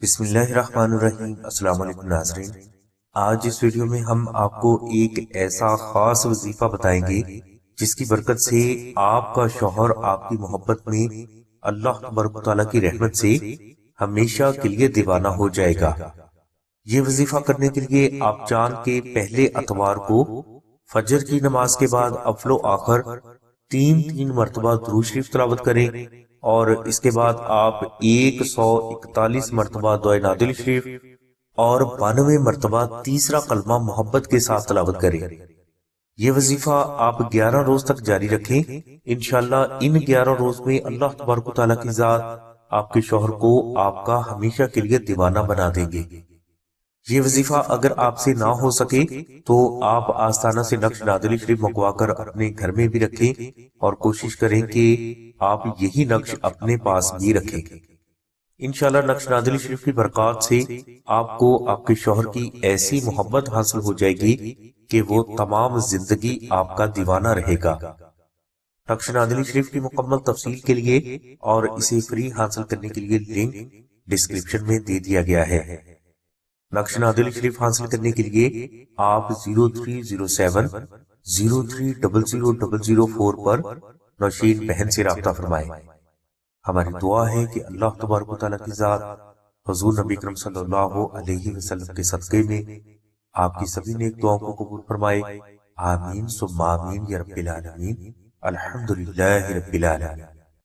بسم اللہ الرحمن الرحیم۔ السلام علیکم ناظرین، آج اس ویڈیو میں ہم آپ کو ایک ایسا خاص وظیفہ بتائیں گے جس کی برکت سے آپ کا شوہر آپ کی محبت میں اللہ تبارک و تعالیٰ کی رحمت سے ہمیشہ کے لیے دیوانہ ہو جائے گا۔ یہ وظیفہ کرنے کے لیے آپ چاند کے پہلے اتوار کو فجر کی نماز کے بعد اول و آخر تین مرتبہ درود شریف تلاوت کریں، اور اس کے بعد آپ 141 مرتبہ دعائے نادل شریف اور 92 مرتبہ تیسرا کلمہ محبت کے ساتھ تلاوت کریں۔ یہ وظیفہ آپ 11 روز تک جاری رکھیں۔ انشاءاللہ ان 11 روز میں اللہ تبارک و تعالیٰ کی ذات آپ کے شوہر کو آپ کا ہمیشہ کے لیے دیوانہ بنا دیں گے۔ یہ وظیفہ اگر آپ سے نہ ہو سکے تو آپ آستانہ سے نقش نادل شریف منگوا کر اپنے گھر میں بھی رکھیں، اور کوشش کریں کہ آپ یہی نقش اپنے پاس بھی رکھیں۔ انشاءاللہ نقش نادل شریف کی برکات سے آپ کو آپ کے شوہر کی ایسی محبت حاصل ہو جائے گی کہ وہ تمام زندگی آپ کا دیوانہ رہے گا۔ نقش نادل شریف کی مکمل تفصیل کے لیے اور اسے فری حاصل کرنے کے لیے لنک ڈسکرپشن میں دے دیا گیا ہے۔ نقش نادل شریف حاصل کرنے کے لیے آپ 0307 03000004 پر نوشین بہن سے رابطہ فرمائیں۔ ہماری دعا ہے کہ اللہ تبارک و تعالیٰ کی ذات حضور نبی کرم صلی اللہ علیہ وسلم کے صدقے میں آپ کی سبھی نیک دعاؤں کو قبول فرمائے۔ آمین ثم آمین یا رب العالمین۔ الحمدللہ رب العالمین۔